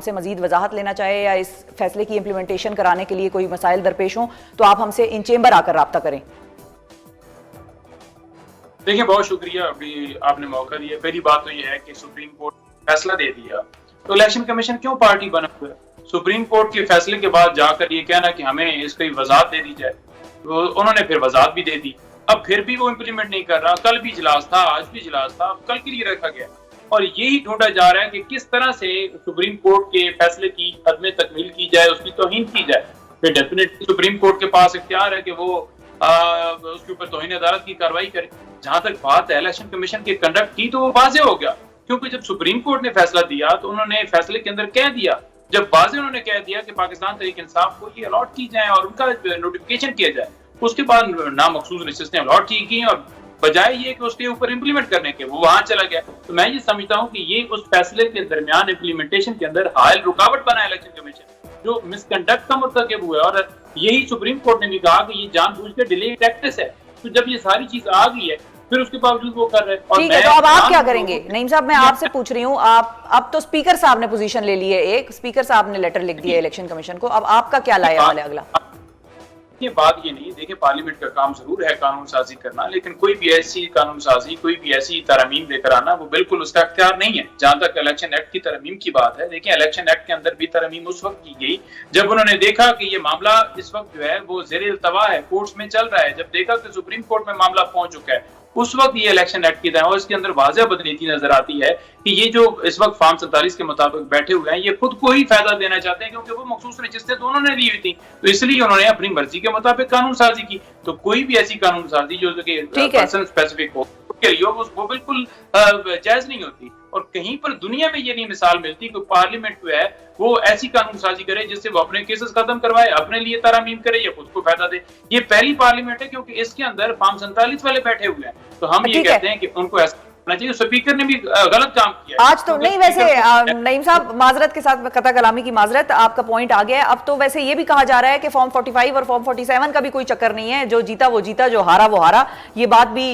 ہم سے مزید وضاحت لینا چاہے یا اس فیصلے کی امپلیمنٹیشن کرانے کے لیے کوئی مسائل درپیش ہوں تو آپ ہم سے ان چیمبر آ کر رابطہ کریں. دیکھیں بہت شکریہ ابھی آپ نے موقع دیا. پہلی بات تو یہ ہے کہ سپریم کورٹ فیصلہ دے دیا تو الیکشن کمیشن کیوں پارٹی بنا ہوا ہے؟ سپریم کورٹ کے فیصلے کے بعد جا کر یہ کہنا کہ ہمیں اس کی وضاحت دے دی جائے, انہوں نے پھر وضاحت بھی دے دی. اب پھر بھی وہ امپلیمنٹ نہیں کر رہا. کل بھی اجلاس تھا, آج بھی اجلاس تھا, کل کے لیے رکھا گیا اور یہی ڈھونڈا جا رہا ہے کہ کس طرح سے سپریم کورٹ کے فیصلے کی عدم تکمیل کی جائے, اس کی توہین کی جائے. پھر ڈیفینیٹلی سپریم کورٹ کے پاس اختیار ہے کہ وہ اس کے اوپر توہین عدالت کی کارروائی کرے. جہاں تک بات ہے الیکشن کمیشن کے کنڈکٹ کی تو وہ واضح ہو گیا, کیونکہ جب سپریم کورٹ نے فیصلہ دیا تو انہوں نے فیصلے کے اندر کہہ دیا, جب واضح انہوں نے کہہ دیا کہ پاکستان تحریک انصاف کو یہ الاٹ کی جائیں اور ان کا نوٹیفیکیشن کیا جائے. اس کے بعد نامخصوص نشستیں الاٹ کی گئی اور بجائے یہ کہ اس کے اوپر امپلیمنٹ کرنے کے وہ وہاں چلا گیا. تو میں یہ سمجھتا ہوں کہ یہ اس فیصلے کے درمیان امپلیمنٹیشن کے اندر حائل رکاوٹ بنا ہے الیکشن کمیشن, جو مس کنڈکٹ کا مرتکب ہوا ہے. اور یہی سپریم کورٹ نے بھی کہا کہ یہ جان بوجھ کے ڈیلے ٹیکٹس ہے. تو جب یہ ساری چیز آ گئی ہے پھر اس کے باوجود وہ کر رہے ہیں. ٹھیک ہے, تو اب آپ کیا کریں گے؟ نعیم صاحب میں آپ سے پوچھ رہی ہوں, آپ اب تو اسپیکر صاحب نے پوزیشن لے لی ہے, ایک اسپیکر صاحب نے لیٹر لکھ دیا الیکشن کمیشن کو, اب آپ کا کیا لائے حال ہے اگلا؟ یہ بات یہ نہیں, دیکھیں پارلیمنٹ کا کام ضرور ہے قانون سازی کرنا, لیکن کوئی بھی ایسی قانون سازی, کوئی بھی ایسی ترامیم لے کر آنا وہ بالکل اس کا اختیار نہیں ہے. جہاں تک الیکشن ایکٹ کی ترامیم کی بات ہے, دیکھیں الیکشن ایکٹ کے اندر بھی ترامیم اس وقت کی گئی جب انہوں نے دیکھا کہ یہ معاملہ اس وقت جو ہے وہ زیر التوا ہے, کورٹس میں چل رہا ہے. جب دیکھا کہ سپریم کورٹ میں معاملہ پہنچ چکا ہے, اس وقت یہ الیکشن ایکٹ کی اور اس کے اندر واضح بدنیتی نظر آتی ہے کہ یہ جو اس وقت فارم 47 کے مطابق بیٹھے ہوئے ہیں یہ خود کو ہی فائدہ دینا چاہتے ہیں, کیونکہ وہ مخصوص نشستیں تو انہوں نے لی ہوئی تھی, تو اس لیے انہوں نے اپنی مرضی کے مطابق قانون سازی کی. تو کوئی بھی ایسی قانون سازی جو کہ پرسن اسپیسیفک ہو وہ بالکل جائز نہیں ہوتی. اور کہیں پر دنیا میں یہ نہیں مثال ملتی کہ پارلیمنٹ جو ہے وہ ایسی قانون سازی کرے جس سے وہ اپنے کیسز ختم کروائے, اپنے لیے ترامیم کرے یا خود کو فائدہ دے. یہ پہلی پارلیمنٹ ہے کیونکہ اس کے اندر فارم 47 والے بیٹھے ہوئے ہیں, تو ہم یہ کہتے ہیں کہ ان کو ایسا ہونا چاہیے. اسپیکر نے بھی غلط کام کیا آج تو نہیں. ویسے نعیم صاحب معذرت کے ساتھ قطع کلامی کی معذرت, آپ کا پوائنٹ آ گیا ہے. اب تو ویسے یہ بھی کہا جا رہا ہے کہ فارم 45 اور فارم 47 کا بھی کوئی چکر نہیں ہے, جو جیتا وہ جیتا, جو ہارا وہ ہارا. یہ بات بھی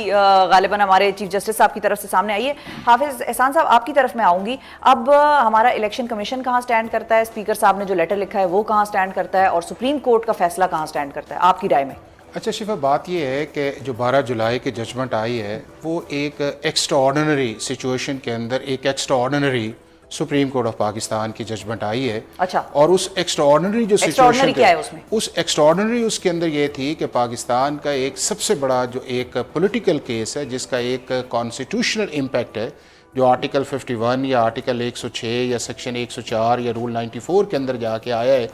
غالباً ہمارے چیف جسٹس صاحب کی طرف سے سامنے آئی ہے. حافظ احسان صاحب آپ کی طرف میں آؤں گی. اب ہمارا الیکشن کمیشن کہاں سٹینڈ کرتا ہے, اسپیکر صاحب نے جو لیٹر لکھا ہے وہ کہاں سٹینڈ کرتا ہے, اور سپریم کورٹ کا فیصلہ کہاں سٹینڈ کرتا ہے آپ کی رائے میں؟ اچھا شفا, بات یہ ہے کہ جو 12 جولائی کی ججمنٹ آئی ہے وہ ایک ایکسٹرا آرڈنری سچویشن کے اندر ایک extra ordinary supreme court of Pakistan کی ججمنٹ آئی ہے. اچھا, اور اس ایکسٹرا آرڈنری جو سچویشن کیا ہے اس میں؟ اس ایکسٹرا آرڈنری اس کے اندر یہ تھی کہ پاکستان کا ایک سب سے بڑا جو ایک پولیٹیکل کیس ہے جس کا ایک کانسٹیٹیوشنل امپیکٹ ہے, جو آرٹیکل 51 یا آرٹیکل 106 یا سیکشن 104 یا رول 94 کے اندر جا کے آیا ہے,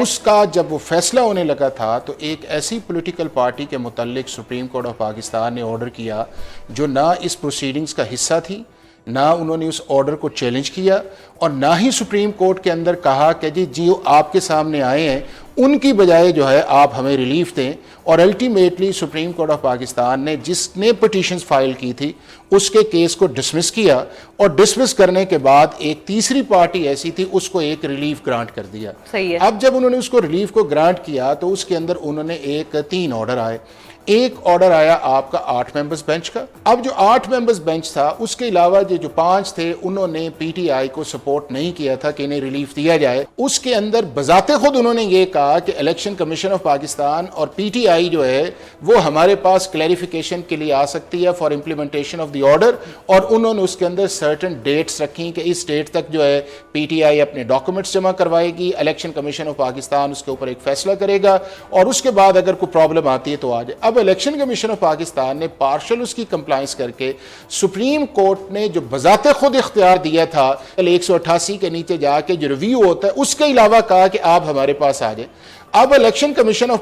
اس کا جب وہ فیصلہ ہونے لگا تھا تو ایک ایسی پولیٹیکل پارٹی کے متعلق سپریم کورٹ آف پاکستان نے آرڈر کیا جو نہ اس پروسیڈنگز کا حصہ تھی, نہ انہوں نے اس آرڈر کو چیلنج کیا, اور نہ ہی سپریم کورٹ کے اندر کہا کہ جی آپ کے سامنے آئے ہیں ان کی بجائے جو ہے آپ ہمیں ریلیف دیں. اور ultimately supreme court of Pakistan نے جس نے پٹیشنز فائل کی تھی اس کے کیس کو ڈسمس کیا, اور ڈسمس کرنے کے بعد ایک تیسری پارٹی ایسی تھی اس کو ایک ریلیف گرانٹ کر دیا. اب جب انہوں نے اس کو ریلیف کو گرانٹ کیا تو اس کے اندر انہوں نے 3 آرڈر آئے. ایک آرڈر آیا آپ کا 8 ممبرز بینچ کا. اب جو 8 ممبرز بینچ تھا اس کے علاوہ جو 5 تھے انہوں نے پی ٹی آئی کو سپورٹ نہیں کیا تھا کہ انہیں ریلیف دیا جائے. اس کے اندر بذات خود انہوں نے یہ کہا کہ الیکشن کمیشن آف پاکستان اور پی ٹی آئی جو ہے وہ ہمارے پاس کلیریفیکیشن کے لیے آ سکتی ہے for implementation of the order, اور انہوں نے اس کے اندر سرٹن ڈیٹس رکھی کہ اس ڈیٹ تک جو ہے پی ٹی آئی اپنے ڈاکومنٹس جمع کروائے گی, الیکشن کمیشن آف پاکستان اس کے اوپر ایک فیصلہ کرے گا, اور اس کے بعد اگر کوئی پرابلم آتی ہے تو آ جائے. اب الیکشن کمیشن آف پاکستان نے پارشل اس کی کمپلائنس کر کے سپریم کورٹ نے جو بذات خود اختیار دیا تھا 188 کے نیچے جا کے جو ریویو ہوتا ہے اس کے علاوہ کہا کہ آپ ہمارے پاس آ جائیں. اب الیکشن کمیشن آف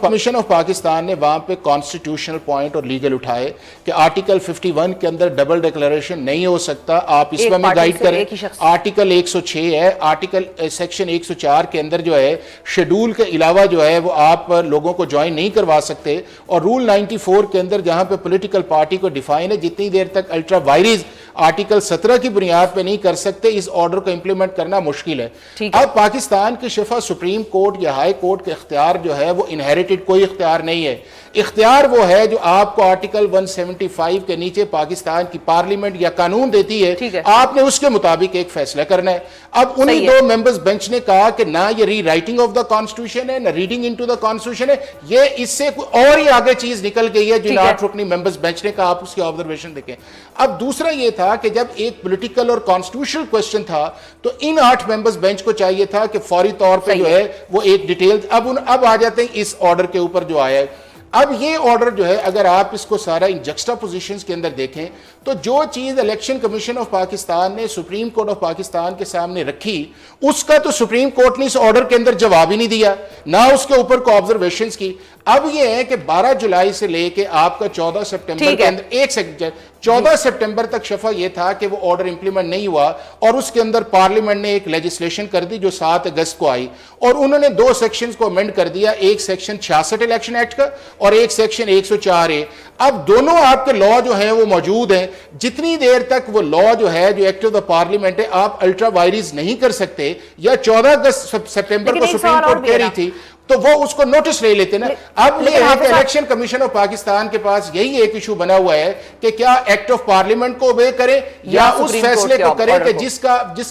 پاکستان نے وہاں پہ کانسٹیٹیوشنل پوائنٹ اور لیگل اٹھائے کہ آرٹیکل 51 کے اندر ڈبل ڈیکلریشن نہیں ہو سکتا, آپ اس میں گائیڈ کریں. آرٹیکل 106 ہے, آرٹیکل سیکشن 104 کے اندر جو ہے شیڈول کے علاوہ جو ہے وہ آپ لوگوں کو جوائن نہیں کروا سکتے, اور رول 94 کے اندر جہاں پہ پولیٹیکل پارٹی کو ڈیفائن ہے جتنی دیر تک الٹرا وائریز آرٹیکل 17 کی بنیاد پہ نہیں کر سکتے اس آرڈر کو امپلیمنٹ کرنا مشکل ہے. اب پاکستان کے شفا سپریم کورٹ یا ہائی کورٹ کے اختیار جو ہے وہ انہیریٹڈ کوئی اختیار نہیں ہے. اختیار وہ ہے جو آپ کو آرٹیکل 175 کے نیچے پاکستان کی پارلیمنٹ یا قانون دیتی ہے, آپ نے اس کے مطابق ایک فیصلہ کرنا ہے. اب انہی دو ممبرز بینچ نے کہا کہ نہ یہ ری رائٹنگ آف دا کانسٹیٹیوشن ہے, نہ ریڈنگ انٹو دا کانسٹیٹیوشن ہے, یہ اس سے کوئی اور ہی آگے چیز نکل گئی ہے جو 8 رکنی ممبرز بینچ نے کہا. آپ اس کی آبزرویشن دیکھیں. اب دوسرا یہ تھا کہ جب ایک پولیٹیکل اور کانسٹیٹیوشنل کوسچن تھا تو ان 8 ممبرز بینچ کو چاہیے تھا کہ فوری طور پہ جو ہے وہ ایک ڈیٹیل. اب آ جاتے ہیں اس آرڈر کے اوپر جو آیا ہے. اب یہ آرڈر جو ہے اگر آپ اس کو سارا ان جکسٹا پوزیشنز کے اندر دیکھیں تو جو چیز الیکشن کمیشن آف پاکستان نے سپریم کورٹ آف پاکستان کے سامنے رکھی اس کا تو سپریم کورٹ نے اس آرڈر کے اندر جواب ہی نہیں دیا, نہ اس کے اوپر کو آبزرویشنز کی. اب یہ ہے کہ 12 جولائی سے لے کے آپ کا 14 سپٹمبر کے اندر 14 سپٹمبر تک شفا یہ تھا کہ وہ آرڈر امپلیمنٹ نہیں ہوا, اور اس کے اندر پارلیمنٹ نے ایک لیجسلیشن کر دی جو 7 اگست کو آئی, اور انہوں نے 2 سیکشنز کو امینڈ کر دیا, ایک سیکشن 66 الیکشن ایکٹ کا اور ایک سیکشن 104A. اب دونوں آپ کے لا جو ہیں وہ موجود ہیں. جتنی دیر تک وہ لا جو ہے جو ایکٹ آف دا پارلیمنٹ ہے آپ الٹرا وائریز نہیں کر سکتے, یا 14 سپٹمبر کو سپریم کورٹ کہہ رہی تھی تو وہ اس کو نوٹس لے لیتے نا. اب یہ ہے کہ الیکشن کمیشن آف پاکستان کے پاس یہی ایک ایشو بنا ہوا ہے کہ کیا ایکٹ آف پارلیمنٹ کو اوبے کرے یا اس فیصلے کو کرے کہ جس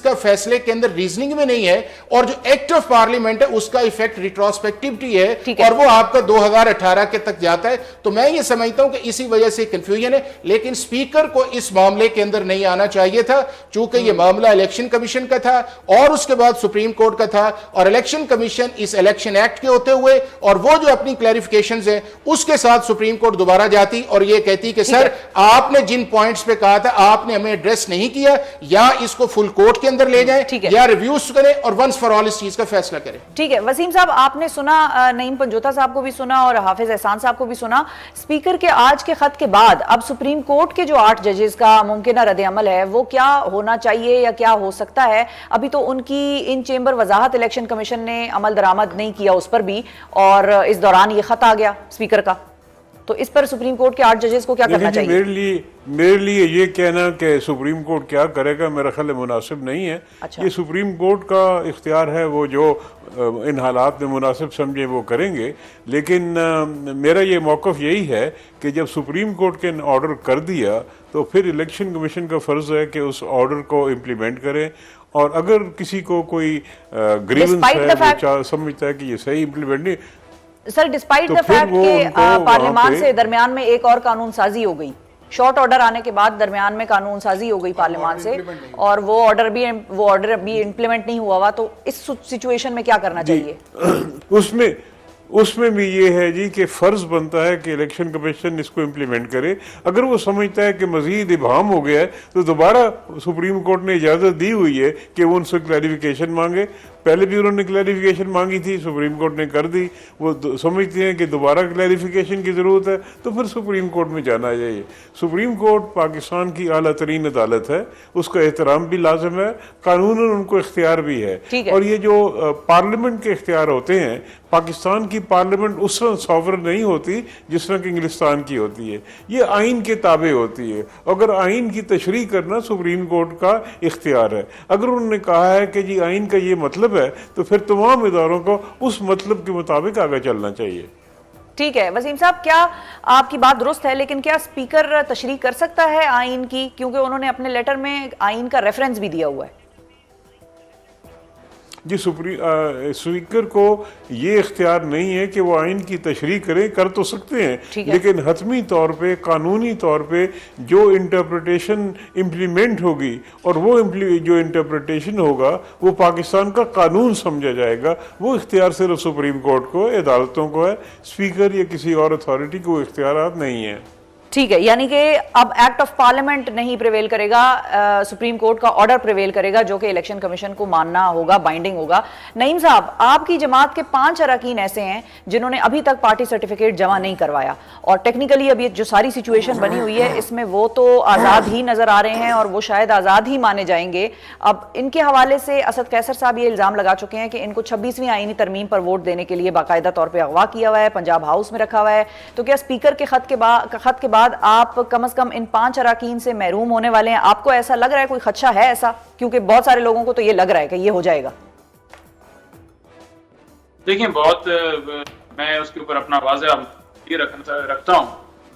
کا فیصلے کے اندر ریزننگ میں نہیں ہے, اور جو ایکٹ آف پارلیمنٹ ہے اس کا ایفیکٹ ریٹروسپیکٹیوٹی ہے اور وہ آپ کا 2018 کے تک جاتا ہے. تو میں یہ سمجھتا ہوں کہ اسی وجہ سے کنفیوژن ہے, لیکن اسپیکر کو اس معاملے کے اندر نہیں آنا چاہیے تھا چونکہ یہ معاملہ الیکشن کمیشن کا تھا اور اس کے بعد سپریم کورٹ کا تھا, اور الیکشن کمیشن اس الیکشن ایکٹ ہوتے ہوئے اور وہ جو اپنی کلیریفیکیشنز ہیں اس کے ساتھ سپریم کورٹ دوبارہ جاتی اور یہ کہتی کہ سر آپ نے جن پوائنٹس پہ کہا تھا آپ نے ہمیں ایڈریس نہیں کیا, یا اس کو فل کورٹ کے اندر لے جائیں یا ریویوز کریں اور ونس فار آل اس چیز کا فیصلہ کریں. ٹھیک ہے وسیم صاحب, آپ نے سنا, نعیم پنجوتا صاحب کو بھی سنا اور حافظ احسان صاحب کو بھی سنا. اسپیکر کے آج کے خط کے بعد اب سپریم کورٹ کے جو 8 ججز کا ممکنہ رد عمل ہے وہ کیا ہونا چاہیے یا کیا ہو سکتا ہے؟ ابھی تو ان کی ان چیمبر وضاحت الیکشن کمیشن نے عمل درآمد نہیں کیا اس پر بھی, اور اس دوران یہ خط آ گیا اسپیکر کا, تو اس پر سپریم کورٹ کے 8 ججز کو کیا کرنا چاہیے؟ میرے لیے یہ کہنا کہ سپریم کورٹ کیا کرے گا میرا خیال مناسب نہیں ہے. یہ سپریم کورٹ کا اختیار ہے, وہ جو ان حالات میں مناسب سمجھے وہ کریں گے. لیکن میرا یہ موقف یہی ہے کہ جب سپریم کورٹ کے آرڈر کر دیا تو پھر الیکشن کمیشن کا فرض ہے کہ اس آرڈر کو امپلیمنٹ کریں, اور اگر کسی کو کوئی گریونس ہے سمجھتا ہے کہ یہ صحیح امپلیمنٹ نہیں. سر ڈسپائٹ دا فیکٹ کہ پارلیمان سے درمیان میں ایک اور قانون سازی ہو گئی, شارٹ آرڈر آنے کے بعد درمیان میں قانون سازی ہو گئی پارلیمان سے, اور وہ آرڈر بھی امپلیمنٹ نہیں ہوا, تو اس سچویشن میں کیا کرنا چاہیے؟ اس میں بھی یہ ہے جی کہ فرض بنتا ہے کہ الیکشن کمیشن اس کو امپلیمنٹ کرے. اگر وہ سمجھتا ہے کہ مزید ابہام ہو گیا ہے تو دوبارہ سپریم کورٹ نے اجازت دی ہوئی ہے کہ وہ ان سے کلیریفیکیشن مانگے. پہلے بھی انہوں نے کلیریفیکیشن مانگی تھی, سپریم کورٹ نے کر دی. وہ سمجھتے ہیں کہ دوبارہ کلیریفیکیشن کی ضرورت ہے تو پھر سپریم کورٹ میں جانا چاہیے. سپریم کورٹ پاکستان کی اعلیٰ ترین عدالت ہے, اس کا احترام بھی لازم ہے, قانوناً ان کو اختیار بھی ہے. اور یہ جو پارلیمنٹ کے اختیار ہوتے ہیں, پاکستان کی پارلیمنٹ اس طرح ساورن نہیں ہوتی جس طرح کہ انگلستان کی ہوتی ہے, یہ آئین کے تابع ہوتی ہے. اگر آئین کی تشریح کرنا سپریم کورٹ کا اختیار ہے. اگر انہوں نے کہا ہے کہ جی آئین کا یہ مطلب ہے تو پھر تمام اداروں کو اس مطلب کے مطابق آگے چلنا چاہیے. ٹھیک ہے وسیم صاحب, کیا آپ کی بات درست ہے, لیکن کیا اسپیکر تشریح کر سکتا ہے آئین کی, کیونکہ انہوں نے اپنے لیٹر میں آئین کا ریفرنس بھی دیا ہوا ہے؟ جی اسپیکر کو یہ اختیار نہیں ہے کہ وہ آئین کی تشریح کریں, کر تو سکتے ہیں, لیکن حتمی طور پہ قانونی طور پہ جو انٹرپریٹیشن امپلیمنٹ ہوگی اور وہ جو انٹرپریٹیشن ہوگا وہ پاکستان کا قانون سمجھا جائے گا. وہ اختیار صرف سپریم کورٹ کو, عدالتوں کو ہے, اسپیکر یا کسی اور اتھارٹی کو اختیارات نہیں ہیں. ٹھیک ہے, یعنی کہ اب ایکٹ آف پارلیمنٹ نہیں پریویل کرے گا, سپریم کورٹ کا آرڈر پریویل کرے گا جو کہ الیکشن کمیشن کو ماننا ہوگا, بائنڈنگ ہوگا. نعیم صاحب, آپ کی جماعت کے 5 اراکین ایسے ہیں جنہوں نے ابھی تک پارٹی سرٹیفکیٹ جمع نہیں کروایا, اور ٹیکنیکلی اب یہ جو ساری سچویشن بنی ہوئی ہے اس میں وہ تو آزاد ہی نظر آ رہے ہیں اور وہ شاید آزاد ہی مانے جائیں گے. اب ان کے حوالے سے اسد قیصر صاحب یہ الزام لگا چکے ہیں کہ ان کو 26ویں آئینی ترمیم پر ووٹ دینے کے لیے باقاعدہ طور پہ اغوا کیا ہوا ہے, پنجاب ہاؤس میں رکھا ہوا ہے. تو کیا اسپیکر کے خط کے بعد آپ کم از کم ان 5 اراکین سے محروم ہونے والے ہیں؟ آپ کو ایسا لگ رہا ہے, کوئی خدشہ ہے ایسا؟ کیونکہ بہت سارے لوگوں کو تو یہ لگ رہا ہے کہ یہ ہو جائے گا. دیکھیں, میں اس کے اوپر اپنا واضح یہ رکھتا ہوں.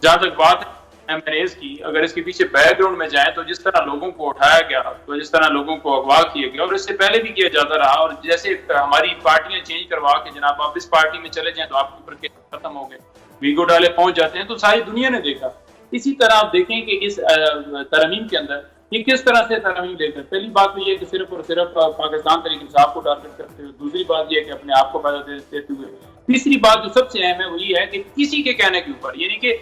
جہاں تک بات MNAs کی, اگر اس کے پیچھے بیک گراؤنڈ میں جائیں تو جس طرح لوگوں کو اٹھایا گیا, تو جس طرح لوگوں کو اغوا کیا گیا, اور اس سے پہلے بھی کیا جاتا رہا, اور جیسے ہماری پارٹیاں چینج کروا کے جناب آپ اس پارٹی میں چلے جائیں تو آپ کے اوپر کیس ختم ہو گئے, ویگو ڈالے پہنچ جاتے ہیں, تو ساری دنیا نے دیکھا. اسی طرح آپ دیکھیں کہ اس ترمیم کے اندر یہ کس طرح سے ترمیم لے کر, پہلی بات تو یہ کہ صرف اور صرف پاکستان تحریک انصاف کو ٹارگٹ کرتے ہوئے, دوسری بات یہ ہے کہ اپنے آپ کو فائدہ دیتے ہوئے, تیسری بات جو سب سے اہم ہے وہ یہ ہے کہ کسی کے کہنے کے اوپر, یعنی کہ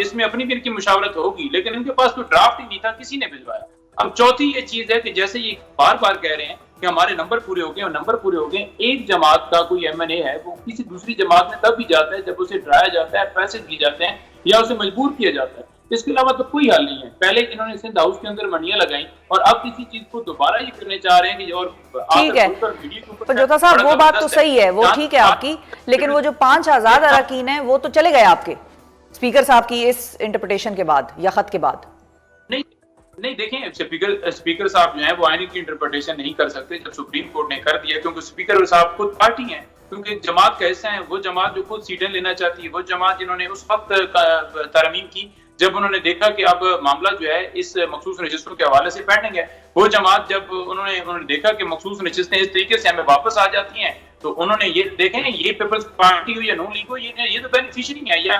اس میں اپنی بھی ان کی مشاورت ہوگی, لیکن ان کے پاس تو ڈرافٹ ہی نہیں تھا, کسی نے بھجوایا. اب چوتھی یہ چیز ہے کہ جیسے یہ بار بار کہہ رہے ہیں کہ ہمارے نمبر پورے ہو گئے, اور نمبر پورے ہو گئے, ایک جماعت کا کوئی MNA ہے وہ کسی دوسری جماعت میں تب بھی جاتا ہے جب اسے ڈرایا جاتا ہے, پیسے دیے جاتے ہیں یا اسے مجبور کیا جاتا ہے. اس کے علاوہ تو کوئی حل نہیں ہے. پہلے انہوں نے سندھ ہاؤس کے اندر منڈیاں لگائیں, اور اب کسی چیز کو دوبارہ یہ کرنے چاہ رہے ہیں کہ اور ٹھیک ہے پنجوتا صاحب, وہ بات تو صحیح ہے, وہ ٹھیک ہے آپ کی, لیکن وہ جو 5 آزاد اراکین ہیں وہ تو چلے گئے آپ کے اسپیکر صاحب کی اس انٹرپریٹیشن کے بعد یا خط کے بعد. نہیں دیکھیں, اسپیکر صاحب جو ہیں وہ آئین کی انٹرپریٹیشن نہیں کر سکتے جب سپریم کورٹ نے کر دیا, کیونکہ اسپیکر صاحب خود پارٹی ہیں, کیونکہ جماعت کا حصہ ہیں, وہ جماعت جو خود سیٹیں لینا چاہتی ہے, وہ جماعت جنہوں نے اس وقت ترمیم کی جب انہوں نے دیکھا کہ اب معاملہ جو ہے اس مخصوص رجسٹروں کے حوالے سے پینڈنگ ہے, وہ جماعت جب انہوں نے دیکھا کہ مخصوص رجسٹریں اس طریقے سے ہمیں واپس آ جاتی ہیں, تو انہوں نے یہ دیکھیں یہ پیپلز پارٹی ہو یا نون لیگ ہو, یہ تو بینیفیشری ہیں, یہ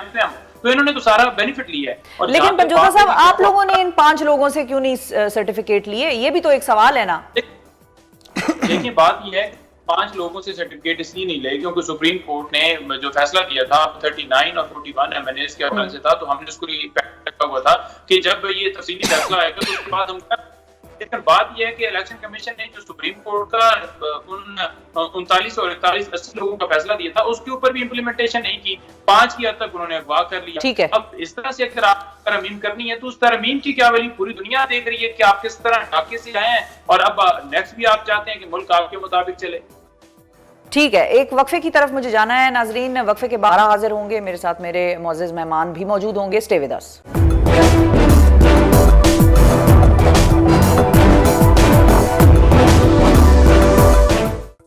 تو انہوں نے تو سارا بینیفٹ لیا ہے. لیکن پنجوتا صاحب آپ لوگوں نے ان 5 لوگوں سے کیوں نہیں سرٹیفکیٹ لیے, یہ بھی تو ایک سوال ہے نا. دیکھیں بات یہ ہے 5 لوگوں سے سرٹیفکیٹ اس لیے نہیں لے کیونکہ سپریم کورٹ نے جو فیصلہ کیا تھا 39 اور 41 MNAs کے حوالے سے تھا, تو ہم نے اس کو رکھا ہوا تھا کہ جب یہ تفصیلی فیصلہ آئے گا تو اس کے بعد ہم. لیکن بات یہ ہے کہ الیکشن کمیشن نے جو سپریم کورٹ کا 39 اور 41 80 لوگوں کا فیصلہ دیا تھا اس کے اوپر بھی امپلیمنٹیشن نہیں کی, 5 کی حد تک انہوں نے اغوا کر لیا. ٹھیک ہے, اب اس طرح سے اگر آپ ترمیم کرنی ہے تو اس ترمیم کی کیا ویلیو پوری دنیا دیکھ رہی ہے کہ آپ کس طرح ڈھاکے سے آئے ہیں, اور اب نیکسٹ بھی آپ چاہتے ہیں کہ ملک آپ کے مطابق چلے. ٹھیک ہے, ایک وقفے کی طرف مجھے جانا ہے ناظرین, وقفے کے بعد حاضر ہوں گے, میرے ساتھ میرے معزز مہمان بھی موجود ہوں گے, stay with us.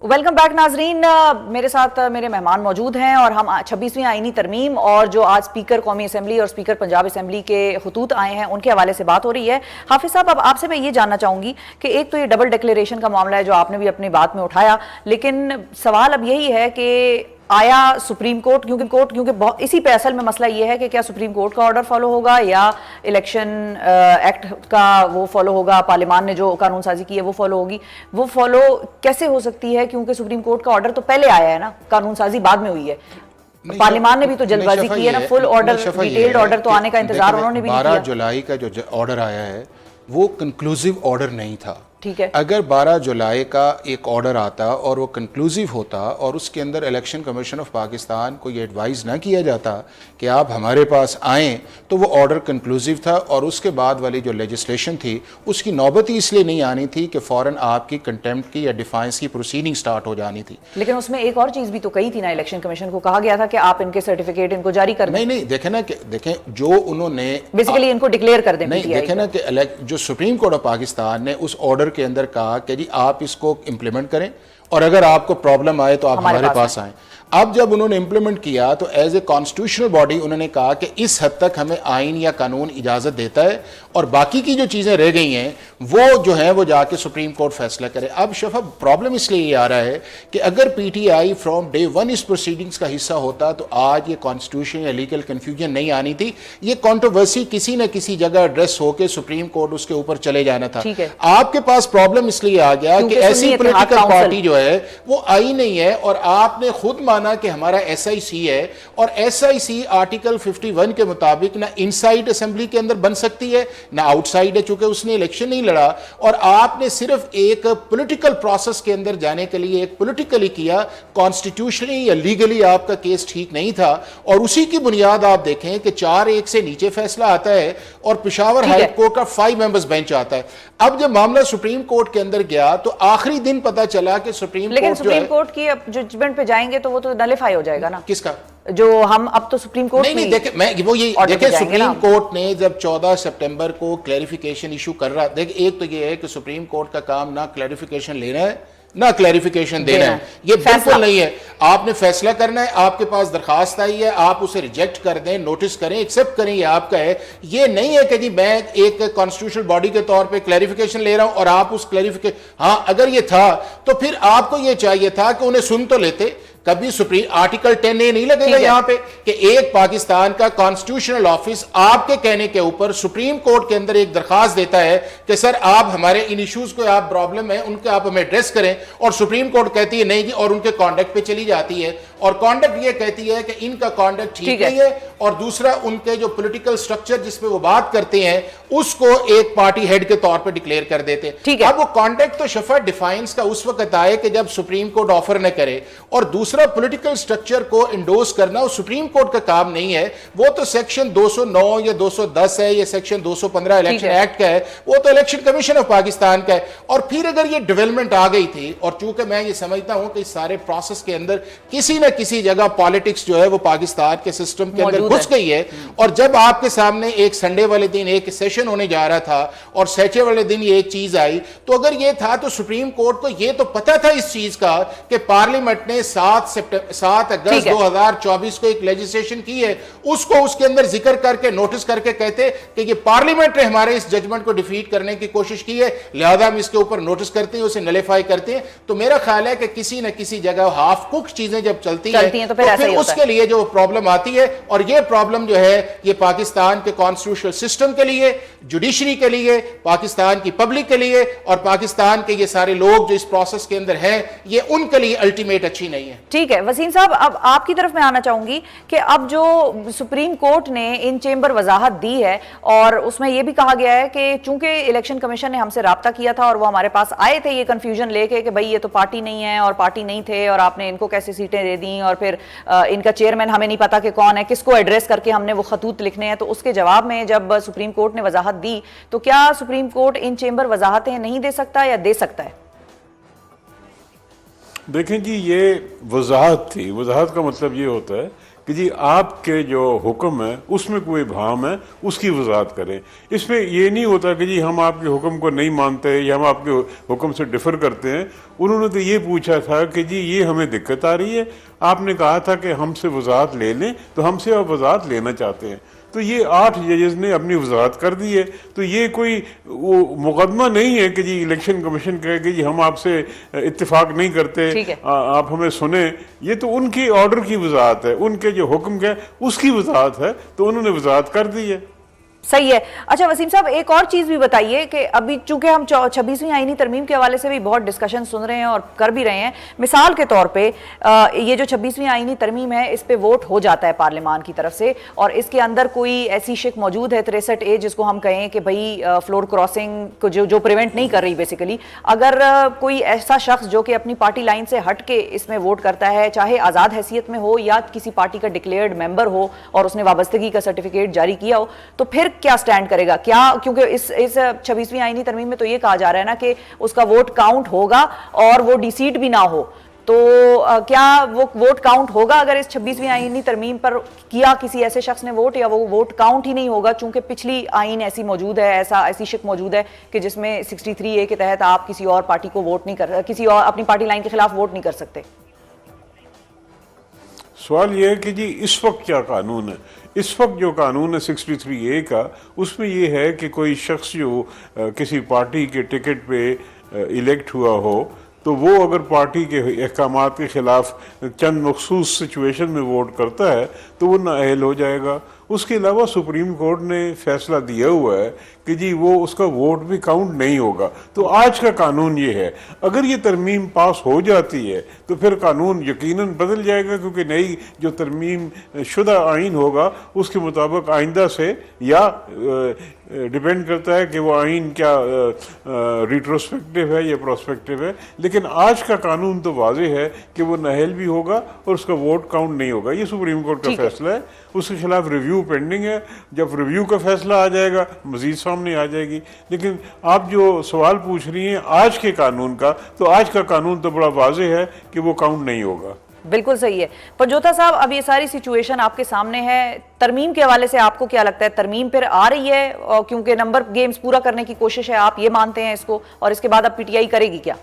Welcome back ناظرین, میرے ساتھ میرے مہمان موجود ہیں اور ہم 26ویں آئینی ترمیم اور جو آج اسپیکر قومی اسمبلی اور اسپیکر پنجاب اسمبلی کے خطوط آئے ہیں ان کے حوالے سے بات ہو رہی ہے. حافظ صاحب, اب آپ سے میں یہ جاننا چاہوں گی کہ ایک تو یہ ڈبل ڈکلیریشن کا معاملہ ہے جو آپ نے بھی اپنی بات میں اٹھایا, لیکن سوال اب یہی ہے کہ آیا سپریم کورٹ, کیونکہ اسی پہ اصل میں مسئلہ یہ ہے کہ کیا سپریم کورٹ کا آرڈر فالو ہوگا یا الیکشن ایکٹ کا وہ فالو ہوگا, پارلیمان نے جو قانون سازی کی ہے وہ فالو ہوگی. وہ فالو کیسے ہو سکتی ہے کیونکہ سپریم کورٹ کا آرڈر تو پہلے آیا ہے نا, قانون سازی بعد میں ہوئی ہے, پارلیمان نے بھی تو جلد بازی کی ہے نا, فل آرڈر ڈیٹیلڈ آرڈر تو آنے کا انتظار انہوں نے بھی نہیں کیا. 12 جولائی کا جو آرڈر آیا ہے وہ کنکلوزیو آرڈر نہیں تھا. ٹھیک ہے, اگر 12 جولائی کا ایک آرڈر آتا اور وہ کنکلوزیو ہوتا اور اس کے اندر الیکشن کمیشن آف پاکستان کو یہ ایڈوائز نہ کیا جاتا کہ آپ ہمارے پاس آئیں, تو وہ آرڈر کنکلوزیو تھا, اور اس کے بعد والی جو لیجسلیشن تھی اس کی نوبت ہی اس لیے نہیں آنی تھی کہ فوراً آپ کی کنٹیمپٹ کی یا ڈیفائنس کی پروسیڈنگ سٹارٹ ہو جانی تھی. لیکن اس میں ایک اور چیز بھی تو کہی تھی نا, الیکشن کمیشن کو کہا گیا تھا کہ آپ ان کے سرٹیفکیٹ ان کو جاری کر دیں. نہیں دیکھیں نا, کہ دیکھیں جو انہوں نے بیسیکلی ان کو ڈکلیئر کر دیں. نہیں دیکھیں نا کہ جو سپریم کورٹ آف پاکستان نے اس آرڈر کے اندر کہا کہ جی آپ اس کو امپلیمنٹ کریں, اور اگر آپ کو پرابلم آئے تو آپ ہمارے پاس آئیں. اب جب انہوں نے امپلیمنٹ کیا تو ایز اے کانسٹیٹیوشنل باڈی انہوں نے کہا کہ اس حد تک ہمیں آئین یا قانون اجازت دیتا ہے, اور باقی کی جو چیزیں رہ گئی ہیں وہ جو ہیں وہ جا کے سپریم کورٹ فیصلہ کرے. اب شفا پرابلم اس لیے یہ آ رہا ہے کہ اگر P T I from day 1 اس پروسیڈنگز کا حصہ ہوتا تو آج یہ کانسٹیٹیوشن یا لیگل کنفیوژن نہیں آنی تھی. یہ کنٹروورسی کسی نہ کسی جگہ ایڈریس ہو کے سپریم کورٹ اس کے اوپر چلے جانا تھا. آپ کے پاس پرابلم اس لیے آ گیا کہ ایسی پولیٹیکل پارٹی جو ہے وہ آئی نہیں ہے, اور آپ نے خود مانا کہ ہمارا ایس آئی سی ہے, اور ایس آئی سی آرٹیکل 51 کے مطابق نہ انسائیڈ اسمبلی کے اندر بن سکتی ہے نہ آؤٹ سائیڈ ہے, چونکہ اس نے الیکشن نہیں لڑا, اور آپ نے صرف ایک پولیٹیکل پروسیس کے اندر جانے کے لیے ایک پولیٹیکلی کیا, کانسٹیٹیوشنلی یا لیگلی آپ کا کیس ٹھیک نہیں تھا. اور اسی کی بنیاد آپ دیکھیں کہ 4-1 سے نیچے فیصلہ آتا ہے اور پشاور ہائی کورٹ کا 5 ممبرز بینچ آتا ہے. اب جب معاملہ سپریم کورٹ کے اندر گیا تو آخری دن پتا چلا کہ سپریم کورٹ کی ججمنٹ پہ جائیں گے تو وہ تو نلیفائی ہو جائے گا نا. کس کا جو ہم اب تو سپریم کورٹ نہیں دیکھیں سپریم کورٹ نے جب 14 سپٹمبر کو کلیریفیکیشن ایشو کر رہا, دیکھ ایک تو یہ ہے کہ سپریم کورٹ کا کام نہ کلیریفیکیشن لینا ہے نہ کلیریفیکیشن دینا ہے. یہ بالکل نہیں ہے. آپ نے فیصلہ کرنا ہے, آپ کے پاس درخواست آئی ہے, آپ اسے ریجیکٹ کر دیں, نوٹس کریں, ایکسیپٹ کریں, یہ آپ کا ہے. یہ نہیں ہے کہ جی میں ایک کانسٹیٹیوشنل باڈی کے طور پہ کلیریفیکیشن لے رہا ہوں اور آپ اس کلیریفیکیشن, ہاں اگر یہ تھا تو پھر آپ کو یہ چاہیے تھا کہ انہیں سن تو لیتے. کبھی سپریم آرٹیکل 10A نہیں لگے گا یہاں پہ کہ ایک پاکستان کا کانسٹیٹیوشنل آفس آپ کے کہنے کے اوپر سپریم کورٹ کے اندر ایک درخواست دیتا ہے کہ سر آپ ہمارے ان ایشوز کو آپ پرابلم ہے ان کے آپ ہمیں ایڈریس کریں, اور سپریم کورٹ کہتی ہے نہیں جی, اور ان کے کانڈکٹ پہ چلی جاتی ہے, اور کانڈکٹ یہ کہتی ہے کہ ان کا کانڈکٹ ٹھیک نہیں ہے, اور دوسرا ان کے جو پولیٹیکل سٹرکچر جس پہ وہ بات کرتے ہیں اس کو ایک پارٹی ہیڈ کے طور پہ ڈکلیئر کر دیتے ہیں. اب وہ کانڈکٹ تو شفا ڈیفائنس کا اس وقت آئے کہ جب سپریم کورٹ آفر نہ کرے, اور دوسرا پولیٹیکل سٹرکچر کو انڈوس کرنا وہ سپریم کورٹ کا کام نہیں ہے, وہ تو سیکشن 209 یا 210 ہے, یا سیکشن 215 الیکشن ایکٹ کا ہے, وہ تو الیکشن کمیشن آف پاکستان کا ہے. اور پھر اگر یہ ڈیولپمنٹ آ گئی تھی, اور چونکہ میں یہ سمجھتا ہوں کہ اس سارے پروسیس کے اندر کسی نہ کسی جگہ پالیٹکس جو ہے وہ پاکستان کے سسٹم کے اندر گھس گئی ہے, اور جب آپ کے سامنے ایک سنڈے والے دن ایک سیشن ہونے جا رہا تھا اور سیچے والے دن یہ ایک چیز آئی, تو اگر یہ تھا تو سپریم کورٹ کو یہ تو پتا تھا اس چیز کا کہ پارلیمنٹ نے 7 اگست 2024 کو ایک لیجسلیشن کی ہے, اس کو اس کے اندر ذکر کر کے نوٹس کر کے کہتے کہ یہ پارلیمنٹ نے ہمارے اس ججمنٹ کو ڈیفیٹ کرنے کی کوشش کی ہے, لہذا ہم اس کے اوپر نوٹس کرتے ہیں, اسے نلیفائی کرتے ہیں. تو میرا خیال ہے کہ کسی نہ کسی جگہ ہاف کوک چیزیں جب چلتی ہیں تو پھر اس کے لیے جو پرابلم آتی ہے, اور یہ پرابلم جو ہے یہ پاکستان کے کانسٹیٹیوشنل سسٹم کے لیے, جوڈیشری کے لیے, پاکستان کی پبلک کے لیے, اور پاکستان کے یہ سارے لوگ جو اس پروسیس کے اندر ہیں, یہ ان کے لیے الٹیمیٹ اچھی نہیں ہے. ٹھیک ہے وسیم صاحب, اب آپ کی طرف میں آنا چاہوں گی کہ اب جو سپریم کورٹ نے ان چیمبر وضاحت دی ہے, اور اس میں یہ بھی کہا گیا ہے کہ چونکہ الیکشن کمیشن نے ہم سے رابطہ کیا تھا اور وہ ہمارے پاس آئے تھے یہ کنفیوژن لے کے کہ بھئی یہ تو پارٹی نہیں ہے اور پارٹی نہیں تھے, اور آپ نے ان کو کیسے سیٹیں دے دیں, اور پھر ان کا چیئرمین ہمیں نہیں پتا کہ کون ہے, کس کو ایڈریس کر کے ہم نے وہ خطوط لکھنے ہیں. تو اس کے جواب میں جب سپریم کورٹ نے وضاحت دی, تو کیا سپریم کورٹ ان چیمبر وضاحتیں نہیں دے سکتا یا دے سکتا ہے؟ دیکھیں جی, یہ وضاحت تھی. وضاحت کا مطلب یہ ہوتا ہے کہ جی آپ کے جو حکم ہے اس میں کوئی ابہام ہے اس کی وضاحت کریں. اس میں یہ نہیں ہوتا کہ جی ہم آپ کے حکم کو نہیں مانتے یا ہم آپ کے حکم سے ڈفر کرتے ہیں. انہوں نے تو یہ پوچھا تھا کہ جی یہ ہمیں دقت آ رہی ہے, آپ نے کہا تھا کہ ہم سے وضاحت لے لیں, تو ہم سے آپ وضاحت لینا چاہتے ہیں. تو یہ 8 ججز نے اپنی وضاحت کر دی ہے. تو یہ کوئی وہ مقدمہ نہیں ہے کہ جی الیکشن کمیشن کہے کہ جی ہم آپ سے اتفاق نہیں کرتے, آپ ہمیں سنیں. یہ تو ان کی آرڈر کی وضاحت ہے, ان کے جو حکم کے اس کی وضاحت ہے, تو انہوں نے وضاحت کر دی ہے. صحیح ہے. اچھا وسیم صاحب, ایک اور چیز بھی بتائیے کہ ابھی چونکہ ہم 26ویں آئینی ترمیم کے حوالے سے بھی بہت ڈسکشن سن رہے ہیں اور کر بھی رہے ہیں. مثال کے طور پہ یہ جو 26ویں آئینی ترمیم ہے اس پہ ووٹ ہو جاتا ہے پارلیمان کی طرف سے, اور اس کے اندر کوئی ایسی شک موجود ہے 63A جس کو ہم کہیں کہ بھئی فلور کراسنگ کو جو پریونٹ نہیں کر رہی بیسیکلی, اگر کوئی ایسا شخص جو کہ اپنی پارٹی لائن سے ہٹ کے اس میں ووٹ کرتا ہے, چاہے آزاد حیثیت میں ہو یا کسی پارٹی کا ڈکلیئرڈ ممبر ہو اور اس نے وابستگی کا سرٹیفکیٹ جاری کیا ہو, تو پھر کیا سٹینڈ کرے گا؟ کیا کیونکہ اس 26ویں آئینی ترمیم میں تو یہ کہا جا رہا ہے نا کہ اس کا ووٹ کاؤنٹ ہوگا اور وہ ڈی سیٹ بھی نہ ہو, تو کیا وہ ووٹ کاؤنٹ ہوگا اگر اس 26ویں آئینی ترمیم پر کیا کسی ایسے شخص نے ووٹ, یا وہ ووٹ کاؤنٹ ہی نہیں ہوگا چونکہ پچھلی آئین ایسی موجود ہے, ایسی شک موجود ہے کہ جس میں 63A کے تحت آپ کسی اور پارٹی کو ووٹ نہیں کر, کسی اور اپنی پارٹی لائن کے خلاف ووٹ نہیں کر سکتے؟ سوال یہ ہے کہ جی اس وقت کیا قانون ہے. اس وقت جو قانون ہے 63A کا, اس میں یہ ہے کہ کوئی شخص جو کسی پارٹی کے ٹکٹ پہ الیکٹ ہوا ہو, تو وہ اگر پارٹی کے احکامات کے خلاف چند مخصوص سچویشن میں ووٹ کرتا ہے تو وہ نااہل ہو جائے گا. اس کے علاوہ سپریم کورٹ نے فیصلہ دیا ہوا ہے کہ جی وہ اس کا ووٹ بھی کاؤنٹ نہیں ہوگا. تو آج کا قانون یہ ہے, اگر یہ ترمیم پاس ہو جاتی ہے تو پھر قانون یقیناً بدل جائے گا, کیونکہ نئی جو ترمیم شدہ آئین ہوگا اس کے مطابق آئندہ سے, یا ڈیپینڈ کرتا ہے کہ وہ آئین کیا ریٹروسپیکٹیو ہے یا پروسپیکٹیو ہے, لیکن آج کا قانون تو واضح ہے کہ وہ نااہل بھی ہوگا اور اس کا ووٹ کاؤنٹ نہیں ہوگا. یہ سپریم کورٹ کا فیصلہ ہے, اس کے خلاف ریویو پینڈنگ ہے. جب ریویو کا فیصلہ آ جائے گا مزید سامنے آ جائے گی. لیکن آپ جو سوال پوچھ رہی ہیں آج کے قانون کا, تو آج کا قانون تو بڑا واضح ہے کہ وہ کاؤنٹ نہیں ہوگا. بالکل صحیح ہے. پرجوتا صاحب, اب یہ ساری سچویشن آپ کے سامنے ہے, ترمیم کے حوالے سے آپ کو کیا لگتا ہے؟ ترمیم پھر آ رہی ہے کیونکہ نمبر گیمز پورا کرنے کی کوشش ہے, آپ یہ مانتے ہیں اس کو, اور اس کے بعد اب PTI کرے گی کیا؟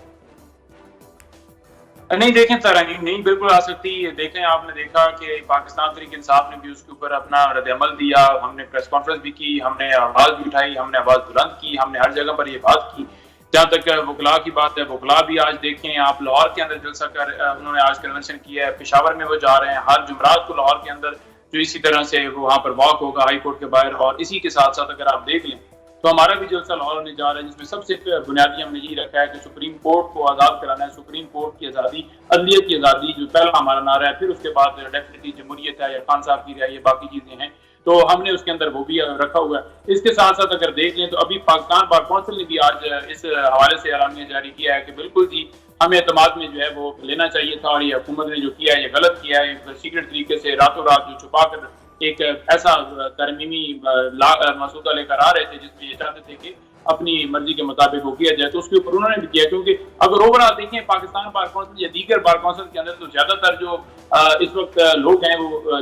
نہیں دیکھیں ترانیم نہیں بالکل آ سکتی. دیکھیں آپ نے دیکھا کہ پاکستان تحریک انصاف نے بھی اس کے اوپر اپنا رد عمل دیا, ہم نے پریس کانفرنس بھی کی, ہم نے آواز بھی اٹھائی, ہم نے آواز بلند کی, ہم نے ہر جگہ پر یہ بات کی. جہاں تک وکلا کی بات ہے, وکلا بھی آج دیکھیں آپ لاہور کے اندر جلسہ کر انہوں نے آج کنونشن کیا ہے, پشاور میں وہ جا رہے ہیں, ہر جمعرات کو لاہور کے اندر جو اسی طرح سے وہاں پر واک ہوگا ہائی کورٹ کے باہر. اور اسی کے ساتھ ساتھ اگر آپ دیکھ لیں تو ہمارا بھی جلسہ لاہور ہونے جا رہا ہے, جس میں سب سے بنیادی ہم نے یہی رکھا ہے کہ سپریم کورٹ کو آزاد کرانا ہے, سپریم کورٹ کی آزادی, عدلیہ کی آزادی جو پہلا ہمارا نعرہ ہے. پھر اس کے بعد ڈیفینیٹلی جمہوریت ہے یا خان صاحب کی رہا, یہ باقی چیزیں ہیں, تو ہم نے اس کے اندر وہ بھی رکھا ہوا ہے. اس کے ساتھ ساتھ اگر دیکھ لیں تو ابھی پاکستان بار کونسل نے بھی آج اس حوالے سے اعلامیہ جاری کیا ہے کہ بالکل جی ہمیں اعتماد میں جو ہے وہ لینا چاہیے تھا, اور یہ حکومت نے جو کیا ہے یہ غلط کیا ہے. سیکرٹ طریقے سے راتوں رات جو چھپا کر ایک ایسا ترمیمی مسودہ لے کر آ رہے تھے جس میں یہ چاہتے تھے کہ اپنی مرضی کے مطابق وہ کیا جائے, تو اس کے اوپر انہوں نے بھی کیا. کیونکہ اگر اوور آل دیکھیں پاکستان بار کونسل یا دیگر بار کونسل کے اندر تو زیادہ تر جو اس وقت لوگ ہیں وہ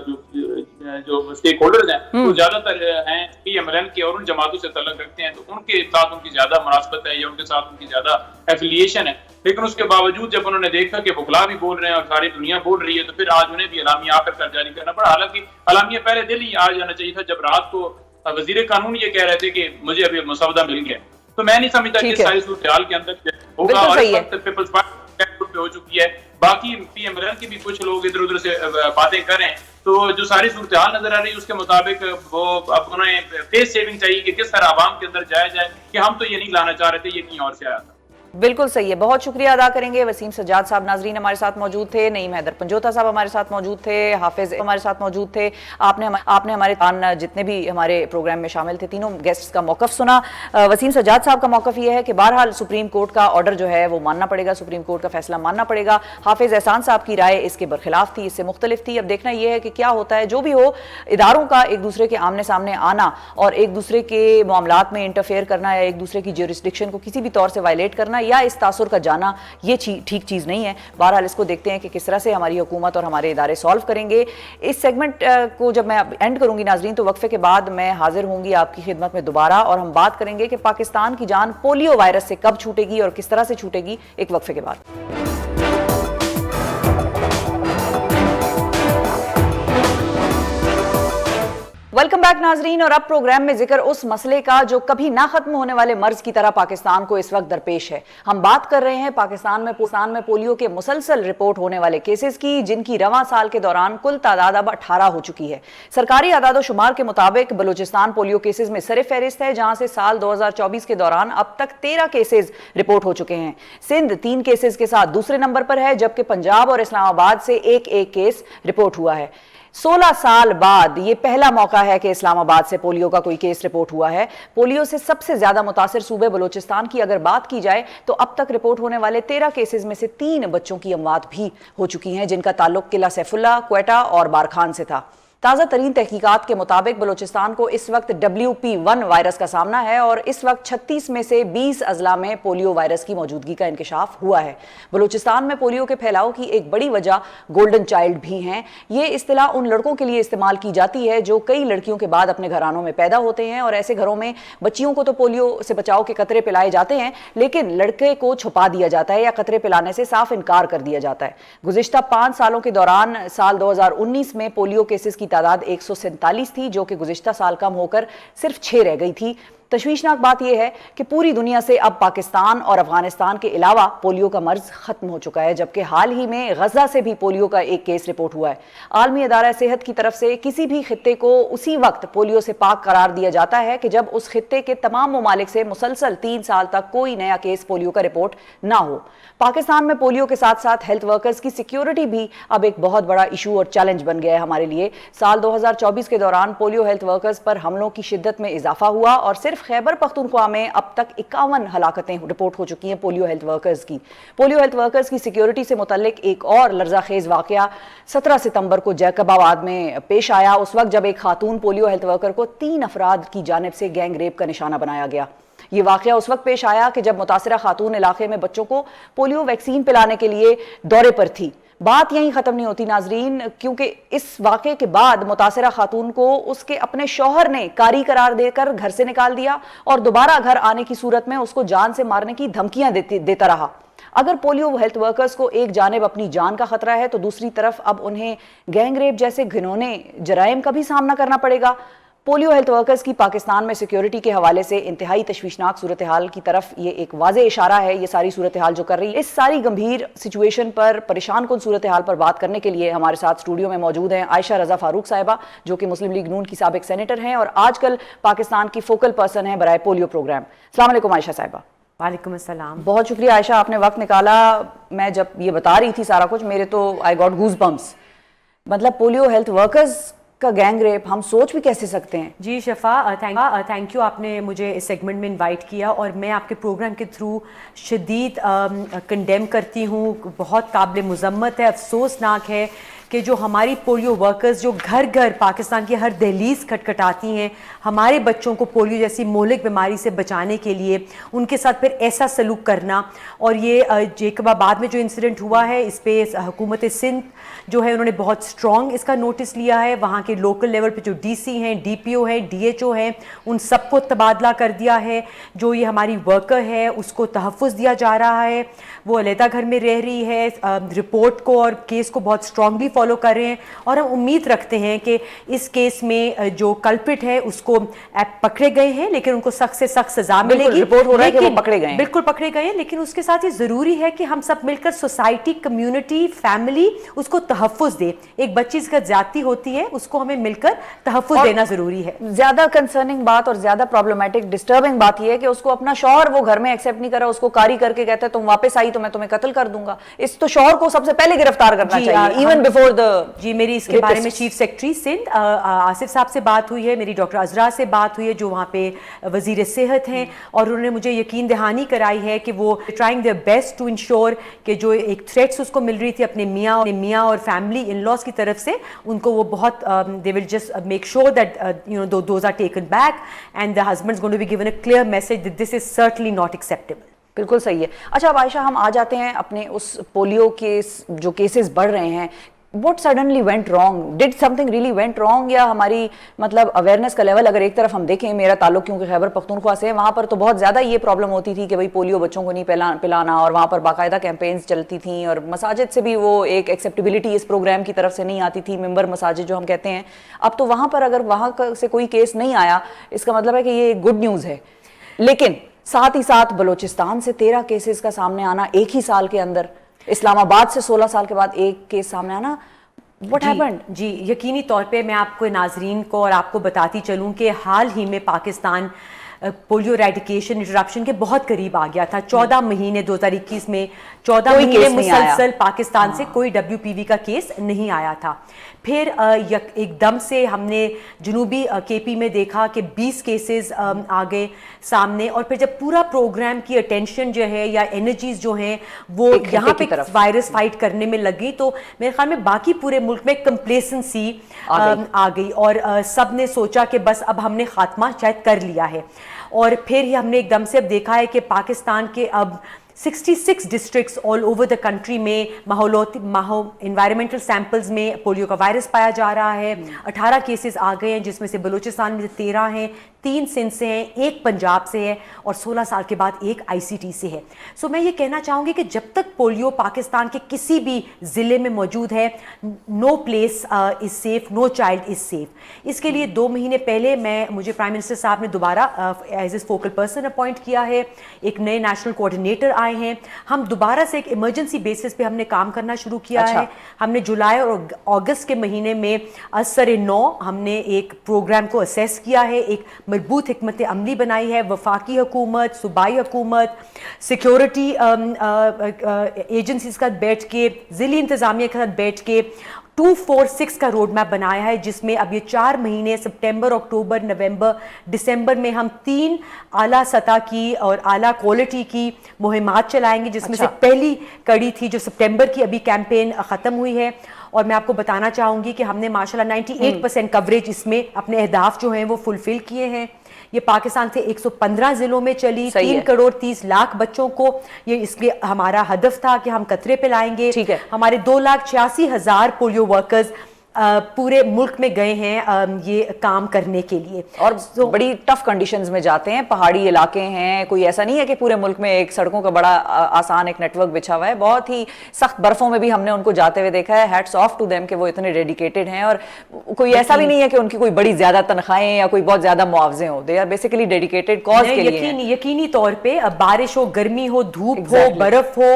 جو اسٹیک ہولڈرز ہیں وہ زیادہ تر ہیں پی ایم ایل این کے اور ان جماعتوں سے تعلق رکھتے ہیں, تو ان کے ساتھ ان کی زیادہ مناسبت ہے یا ان کے ساتھ ان کی زیادہ ایفیلیشن ہے. لیکن اس کے باوجود جب انہوں نے دیکھا کہ وکلا بھی بول رہے ہیں اور ساری دنیا بول رہی ہے, تو پھر آج انہیں بھی اعلامیہ آخر کر جاری کرنا پڑا. حالانکہ اعلامیہ پہلے دن ہی آ جانا چاہیے تھا جب رات کو وزیر قانون یہ کہہ رہے تھے کہ مجھے ابھی مسودہ مل گیا. تو میں نہیں سمجھتا کہ ساری صورتحال کے اندر ہوگا, اور اس وقت پیپلز پارٹی پہ ہو چکی ہے. باقی پی ایم ایل این کے بھی کچھ لوگ ادھر ادھر سے باتیں کریں, تو جو ساری صورتحال نظر آ رہی ہے اس کے مطابق وہ اب انہیں فیس سیونگ چاہیے کہ کس طرح عوام کے اندر جایا جائے کہ ہم تو یہ نہیں لانا چاہ رہے تھے, یہ کہیں اور سے آیا تھا. بالکل صحیح ہے, بہت شکریہ ادا کریں گے. وسیم سجاد صاحب ناظرین ہمارے ساتھ موجود تھے, نعیم حیدر پنجوتا صاحب ہمارے ساتھ موجود تھے, حافظ ہمارے ساتھ موجود تھے. آپ نے ہمارے جتنے بھی ہمارے پروگرام میں شامل تھے تینوں گیسٹس کا موقف سنا. وسیم سجاد صاحب کا موقف یہ ہے کہ بہرحال سپریم کورٹ کا آرڈر جو ہے وہ ماننا پڑے گا, سپریم کورٹ کا فیصلہ ماننا پڑے گا. حافظ احسان صاحب کی رائے اس کے برخلاف تھی, اس سے مختلف تھی. اب دیکھنا یہ ہے کہ کیا ہوتا ہے. جو بھی ہو, اداروں کا ایک دوسرے کے آمنے سامنے آنا اور ایک دوسرے کے معاملات میں انٹرفیئر کرنا یا ایک دوسرے کی جیورسڈکشن کو کسی بھی طور سے وائلیٹ کرنا یا اس تاثر کا جانا, یہ ٹھیک چیز نہیں ہے. بہرحال اس کو دیکھتے ہیں کہ کس طرح سے ہماری حکومت اور ہمارے ادارے سالو کریں گے. اس سیگمنٹ کو جب میں اینڈ کروں گی ناظرین, تو وقفے کے بعد میں حاضر ہوں گی آپ کی خدمت میں دوبارہ, اور ہم بات کریں گے کہ پاکستان کی جان پولیو وائرس سے کب چھوٹے گی اور کس طرح سے چھوٹے گی, ایک وقفے کے بعد. ویلکم بیک ناظرین, اور اب پروگرام میں ذکر اس مسئلے کا جو کبھی نہ ختم ہونے والے مرض کی طرح پاکستان کو اس وقت درپیش ہے. ہم بات کر رہے ہیں پاکستان میں پولیو کے مسلسل رپورٹ ہونے والے کیسز کی, جن کی رواں سال کے دوران کل تعداد اب 18 ہو چکی ہے. سرکاری اعداد و شمار کے مطابق بلوچستان پولیو کیسز میں سر فہرست ہے, جہاں سے سال 2024 کے دوران اب تک 13 کیسز رپورٹ ہو چکے ہیں. سندھ 3 کیسز کے ساتھ دوسرے نمبر پر ہے, جبکہ پنجاب اور اسلام آباد سے ایک کیس رپورٹ ہوا ہے. 16 سال بعد یہ پہلا موقع ہے کہ اسلام آباد سے پولیو کا کوئی کیس رپورٹ ہوا ہے. پولیو سے سب سے زیادہ متاثر صوبے بلوچستان کی اگر بات کی جائے تو اب تک رپورٹ ہونے والے 13 کیسز میں سے 3 بچوں کی اموات بھی ہو چکی ہیں, جن کا تعلق قلعہ سیف اللہ, کوئٹہ اور بارکھان سے تھا. تازہ ترین تحقیقات کے مطابق بلوچستان کو اس وقت WP1 وائرس کا سامنا ہے, اور اس وقت 36 میں سے 20 اضلاع میں پولیو وائرس کی موجودگی کا انکشاف ہوا ہے. بلوچستان میں پولیو کے پھیلاؤ کی ایک بڑی وجہ گولڈن چائلڈ بھی ہیں. یہ اصطلاح ان لڑکوں کے لیے استعمال کی جاتی ہے جو کئی لڑکیوں کے بعد اپنے گھرانوں میں پیدا ہوتے ہیں, اور ایسے گھروں میں بچیوں کو تو پولیو سے بچاؤ کے قطرے پلائے جاتے ہیں, لیکن لڑکے کو چھپا دیا جاتا ہے یا قطرے پلانے سے صاف انکار کر دیا جاتا ہے. گزشتہ 5 سالوں کے دوران سال 2019 میں پولیو کیسز کی تعداد 147 تھی, جو کہ گزشتہ سال کم ہو کر صرف 6 رہ گئی تھی. تشویشناک بات یہ ہے کہ پوری دنیا سے اب پاکستان اور افغانستان کے علاوہ پولیو کا مرض ختم ہو چکا ہے, جبکہ حال ہی میں غزہ سے بھی پولیو کا ایک کیس رپورٹ ہوا ہے. عالمی ادارہ صحت کی طرف سے کسی بھی خطے کو اسی وقت پولیو سے پاک قرار دیا جاتا ہے کہ جب اس خطے کے تمام ممالک سے مسلسل 3 سال تک کوئی نیا کیس پولیو کا رپورٹ نہ ہو. پاکستان میں پولیو کے ساتھ ساتھ ہیلتھ ورکرز کی سیکیورٹی بھی اب ایک بہت بڑا ایشو اور چیلنج بن گیا ہے ہمارے لیے. سال 2024 کے دوران پولیو ہیلتھ ورکرز پر حملوں کی شدت میں اضافہ ہوا, اور صرف خیبر پختونخوا میں اب تک 51 ہلاکتیں رپورٹ ہو چکی ہیں پولیو ہیلتھ ورکرز کی. پولیو ہیلتھ ورکرز کی سیکیورٹی سے متعلق ایک اور لرزہ خیز واقعہ 17 ستمبر کو جیکب آباد میں پیش آیا, اس وقت جب ایک خاتون پولیو ہیلتھ ورکر کو 3 افراد کی جانب سے گینگ ریپ کا نشانہ بنایا گیا. یہ واقعہ اس وقت پیش آیا کہ جب متاثرہ خاتون علاقے میں بچوں کو پولیو ویکسین پلانے کے لیے دورے پر تھی. بات یہیں ختم نہیں ہوتی ناظرین، کیونکہ اس واقعے کے بعد متاثرہ خاتون کو اس کے اپنے شوہر نے کاری قرار دے کر گھر سے نکال دیا اور دوبارہ گھر آنے کی صورت میں اس کو جان سے مارنے کی دھمکیاں دیتا رہا۔ اگر پولیو ہیلتھ ورکرز کو ایک جانب اپنی جان کا خطرہ ہے تو دوسری طرف اب انہیں گینگ ریپ جیسے گھنونے جرائم کا بھی سامنا کرنا پڑے گا۔ پولیو ہیلتھ ورکرز کی پاکستان میں سیکیورٹی کے حوالے سے انتہائی تشویشناک صورتحال کی طرف یہ ایک واضح اشارہ ہے، یہ ساری صورتحال جو کر رہی ہے۔ اس ساری گمبھیر سچویشن پر، پریشان کن صورتحال پر بات کرنے کے لیے ہمارے ساتھ اسٹوڈیو میں موجود ہیں عائشہ رضا فاروق صاحبہ، جو کہ مسلم لیگ نون کی سابق سینیٹر ہیں اور آج کل پاکستان کی فوکل پرسن ہیں برائے پولیو پروگرام۔ السلام علیکم عائشہ صاحبہ۔ وعلیکم السلام۔ بہت شکریہ عائشہ، آپ نے وقت نکالا۔ میں جب یہ بتا رہی تھی سارا کچھ، میرے تو آئی گاٹ گوز بمپس۔ مطلب پولیو ہیلتھ ورکرز کا گینگ ریپ ہم سوچ بھی کیسے سکتے ہیں؟ جی شفا، تھینک یو، آپ نے مجھے اس سیگمنٹ میں انوائٹ کیا اور میں آپ کے پروگرام کے تھرو شدید کنڈیم کرتی ہوں۔ بہت قابل مذمت ہے، افسوسناک ہے کہ جو ہماری پولیو ورکرز جو گھر گھر پاکستان کی ہر دہلیز کھٹکھٹاتی ہیں ہمارے بچوں کو پولیو جیسی مہلک بیماری سے بچانے کے لیے، ان کے ساتھ پھر ایسا سلوک کرنا۔ اور یہ بعد میں جو انسیڈنٹ ہوا ہے اس پہ حکومت سندھ جو ہے انہوں نے بہت اسٹرانگ اس کا نوٹس لیا ہے۔ وہاں کے لوکل لیول پہ جو ڈی سی ہیں، ڈی پی او ہیں، ڈی ایچ او ہیں، ان سب کو تبادلہ کر دیا ہے۔ جو یہ ہماری ورکر ہے اس کو تحفظ دیا جا رہا ہے، وہ علیحدہ گھر میں رہ رہی ہے، رپورٹ کو اور کیس کو بہت اسٹرانگلی فالو کر رہے ہیں اور ہم امید رکھتے ہیں کہ اس کیس میں جو کلپرٹ ہے اس کو پکڑے گئے ہیں، لیکن ان کو سخت سے سخت سزا ملے گی۔ رپورٹ ہو رہا ہے کہ وہ پکڑے گئے ہیں، بالکل پکڑے گئے ہیں، لیکن اس کے ساتھ یہ ضروری ہے کہ ہم سب مل کر سوسائٹی، کمیونٹی، فیملی اس کو تحفظ دے۔ ایک بچی سے زیادتی ہوتی ہے، اس کو ہمیں مل کر تحفظ دینا ضروری ہے۔ زیادہ کنسرننگ بات اور زیادہ پرابلمٹک ڈسٹربنگ بات یہ ہے کہ اس کو اپنا شوہر وہ گھر میں ایکسیپٹ نہیں کر رہا، اس کو کاری کر کے کہتا ہے تم واپس آئی تو میں تمہیں قتل کر دوں گا۔ اس تو شوہر کو سب سے پہلے گرفتار کرنا چاہیے، ایون بیفور دا۔ جی میری اس کے بارے میں چیف سیکرٹری سندھ آصف صاحب سے بات ہوئی ہے، میری ڈاکٹر عذرا سے بات ہوئی ہے جو وہاں پہ وزیر صحت ہیں، اور انہوں نے مجھے یقین دہانی کرائی ہے کہ وہ trying their best to ensure کہ جو ایک تھریٹس اس کو مل رہی تھی اپنے میاں اور فیملی ان لاز کی طرف سے، ان کو وہ بہت they will just make sure that those are taken back and the husband's going to be given a clear message that this is certainly not acceptable۔ بالکل صحیح ہے۔ اچھا اب عائشہ ہم آ جاتے ہیں اپنے اس پولیو کیس جو کیسز بڑھ رہے ہیں، what suddenly went wrong? Did something really went wrong؟ یا ہماری مطلب اویئرنیس کا لیول اگر ایک طرف ہم دیکھیں، میرا تعلق کیونکہ خیبر پختونخوا سے ہے، وہاں پر تو بہت زیادہ یہ پرابلم ہوتی تھی کہ بھئی پولیو بچوں کو نہیں پلانا، اور وہاں پر باقاعدہ کیمپینز چلتی تھیں اور مساجد سے بھی وہ ایک ایکسیپٹیبلٹی اس پروگرام کی طرف سے نہیں آتی تھی، ممبر مساجد جو ہم کہتے ہیں۔ اب تو وہاں پر اگر وہاں سے کوئی کیس نہیں آیا، اس کا مطلب ہے کہ یہ گڈ نیوز ہے۔ لیکن ساتھ ہی ساتھ بلوچستان سے 13 کیسز کا سامنے آنا ایک ہی سال کے اندر، اسلام آباد سے 16 سال کے بعد ایک کیس سامنے آنا، what happened؟ جی یقینی طور پہ میں آپ کو ناظرین کو اور آپ کو بتاتی چلوں کہ حال ہی میں پاکستان پولیو ایریڈیکیشن انٹرپشن کے بہت قریب آ گیا تھا۔ 14 مہینے 2021 میں 14 مہینے مسلسل پاکستان سے کوئی WPV کا کیس نہیں آیا تھا۔ پھر ایک دم سے ہم نے جنوبی KP میں دیکھا کہ 20 کیسز آ گئے سامنے، اور پھر جب پورا پروگرام کی اٹینشن جو ہے یا انرجیز جو ہیں وہ یہاں پہ وائرس فائٹ کرنے میں لگی، تو میرے خیال میں باقی پورے ملک میں کمپلیسنسی آ گئی اور سب نے سوچا کہ بس اب ہم نے خاتمہ شاید کر لیا ہے۔ اور پھر ہی ہم نے ایک دم سے اب دیکھا ہے کہ پاکستان کے اب 66 districts all over the country میں انوائرمنٹل سیمپلز میں پولیو کا وائرس پایا جا رہا ہے۔ 18 کیسز آ گئے ہیں، جس میں سے بلوچستان میں سے 13 ہیں، 3 سندھ سے ہیں، 1 پنجاب سے ہے، اور 16 سال کے بعد 1 ICT سے ہے۔ سو میں یہ کہنا چاہوں گی کہ جب تک پولیو پاکستان کے کسی بھی ضلع میں موجود ہے، no place is safe, no child is safe. اس کے لیے 2 مہینے پہلے مجھے پرائم منسٹر صاحب نے دوبارہ as a focal person appoint کیا ہے، ایک نئے نیشنل کوآرڈینیٹر آئے ہیں۔ ہم دوبارہ سے ایک ایمرجنسی بیسس پہ ہم نے کام کرنا شروع کیا ہے۔ ہم نے جولائی اور اگست کے مہینے میں اثر 9 ہم نے ایک پروگرام کو اسیس کیا ہے، ایک مربوط حکمت عملی بنائی ہے۔ وفاقی حکومت، صوبائی حکومت، سیکیورٹی ایجنسیز کا بیٹھ کے، ضلعی انتظامیہ کے ساتھ بیٹھ کے 246 کا روڈ میپ بنایا ہے، جس میں اب یہ 4 مہینے سپٹمبر، اکتوبر، نومبر، دسمبر میں ہم 3 اعلیٰ سطح کی اور اعلیٰ کوالٹی کی مہمات چلائیں گے، جس میں سے پہلی کڑی تھی جو سپٹمبر کی ابھی کیمپین ختم ہوئی ہے، اور میں آپ کو بتانا چاہوں گی کہ ہم نے ماشاءاللہ 98% کوریج اس میں اپنے اہداف جو ہیں وہ فلفل کیے ہیں. یہ پاکستان سے 115 ضلعوں میں چلی, 3 کروڑ 30 لاکھ بچوں کو یہ اس لیے ہمارا ہدف تھا کہ ہم قطرے پلائیں گے. ہمارے 2,86,000 پولیو ورکرز پورے ملک میں گئے ہیں یہ کام کرنے کے لیے, اور بڑی ٹف کنڈیشنز میں جاتے ہیں, پہاڑی علاقے ہیں, کوئی ایسا نہیں ہے کہ پورے ملک میں ایک سڑکوں کا بڑا آسان ایک نیٹ ورک بچھا ہوا ہے, بہت ہی سخت برفوں میں بھی ہم نے ان کو جاتے ہوئے دیکھا ہے. ہیٹس آف ٹو دیم کہ وہ اتنے ڈیڈیکیٹڈ ہیں, اور کوئی ایسا بھی نہیں ہے کہ ان کی کوئی بڑی زیادہ تنخواہیں یا کوئی بہت زیادہ معاوضے ہوں, they are basically dedicated cause کے لیے. یقینی طور پہ بارش ہو, گرمی ہو, دھوپ ہو, برف ہو,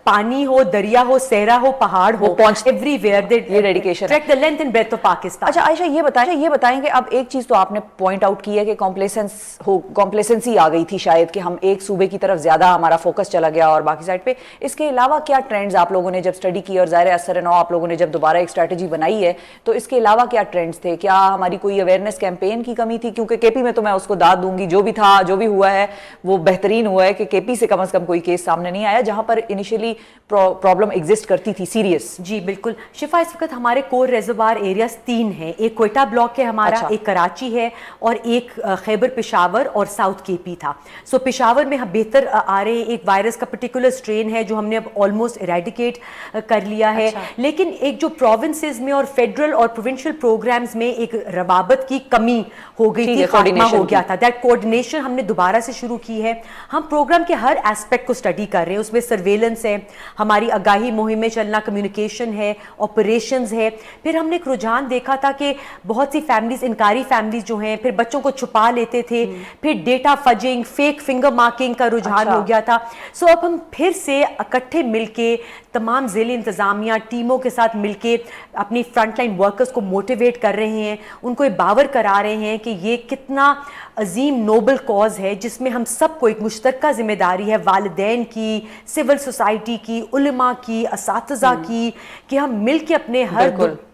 پانی ہو, دریا ہو, صحرا ہو, پہاڑ ہو, ایوری ویئر یہ dedication track the length and breadth of Pakistan. اچھا عائشہ یہ بتائیں کہ اب ایک چیز تو آپ نے پوائنٹ آؤٹ کی ہے کہ کمپلیسنسی آ گئی تھی شاید, کہ ہم ایک صوبے کی طرف زیادہ ہمارا فوکس چلا گیا اور باقی سائڈ پہ. اس کے علاوہ کیا ٹرینڈز آپ لوگوں نے جب اسٹڈی کی, اور ظاہر اثر نو آپ لوگوں نے جب دوبارہ ایک اسٹریٹجی بنائی ہے, تو اس کے علاوہ کیا ٹرینڈز تھے؟ کیا ہماری کوئی اویئرنیس کیمپین کی کمی تھی؟ کیونکہ کے پی میں تو میں اس کو داد دوں گی, جو بھی تھا جو بھی ہوا ہے وہ بہترین ہوا ہے کہ کے پی سے کم از کم کوئی کیس سامنے نہیں آیا جہاں پر انیشیلی پرابلم ایگزسٹ کرتی تھی سیریس. جی بالکل شفا, اس وقت ہمارے کور ریزروار ایریاز 3 ہیں, ایک کوئٹہ بلاک ہے ہمارا, ایک کراچی ہے, اور ایک خیبر پشاور اور ساؤتھ کے پی تھا. سو پشاور میں ہم بہتر آ رہے ہیں, ایک وائرس کا پرٹیکولر اسٹرین ہے جو ہم نے اب آلموسٹ ایریڈیکیٹ کر لیا ہے. لیکن ایک جو پروونسز میں اور فیڈرل اور پروونشل پروگرامز میں ایک روابط کی کمی ہو گئی تھی, خاتمہ ہو گیا تھا. دیٹ کوآرڈینیشن ہم نے دوبارہ سے شروع کی ہے. ہم پروگرام کے ہر ایسپیکٹ کو اسٹڈی کر رہے ہیں, اس میں سرویلنس ہے, ہماری آگاہی مہم میں چلنا, کمیونیکیشن ہے, آپریشنز ہے. پھر ہم نے ایک رجحان دیکھا تھا کہ بہت سی فیملیز, انکاری فیملیز جو ہیں, پھر بچوں کو چھپا لیتے تھے, پھر data fudging, fake finger marking کا رجحان ہو گیا تھا. سو اب ہم پھر سے اکٹھے مل کے تمام ضلع انتظامیہ ٹیموں کے ساتھ مل کے اپنی فرنٹ لائن ورکرز کو موٹیویٹ کر رہے ہیں, ان کو یہ باور کرا رہے ہیں کہ یہ کتنا عظیم نوبل کاز ہے جس میں ہم سب کو ایک مشترکہ ذمہ داری ہے, والدین کی, سول سوسائٹی کی, علماء کی, اساتذہ کی, کہ ہم مل کے اپنے ہر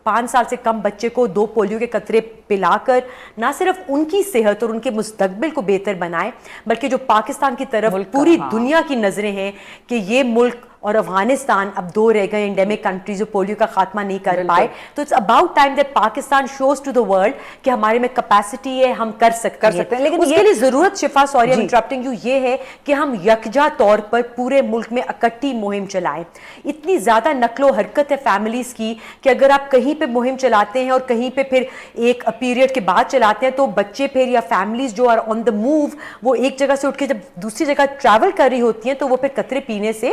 5 سال سے کم بچے کو 2 پولیو کے قطرے پلا کر نہ صرف ان کی صحت اور ان کے مستقبل کو بہتر بنائیں, بلکہ جو پاکستان کی طرف پوری دنیا کی نظریں ہیں کہ یہ ملک اور افغانستان اب 2 رہ گئے انڈیمک کنٹریز جو پولیو کا خاتمہ نہیں کر پائے. تو it's about time that Pakistan shows to the world کہ ہمارے میں کیپیسٹی ہے, ہم کر سکتے ہیں. لیکن اس کے لیے ضرورت شفا, sorry I am interrupting you, یہ ہے کہ ہم یکجا طور پر پورے ملک میں اکٹھی مہم چلائیں. اتنی زیادہ نقل و حرکت ہے فیملیز کی کہ اگر آپ کہیں پہ مہم چلاتے ہیں اور کہیں پہ پھر ایک پیریڈ کے بعد چلاتے ہیں, تو بچے پھر یا فیملیز جو آر آن دا موو, وہ ایک جگہ سے اٹھ کے جب دوسری جگہ ٹریول کر رہی ہوتی ہیں تو وہ پھر قطرے پینے سے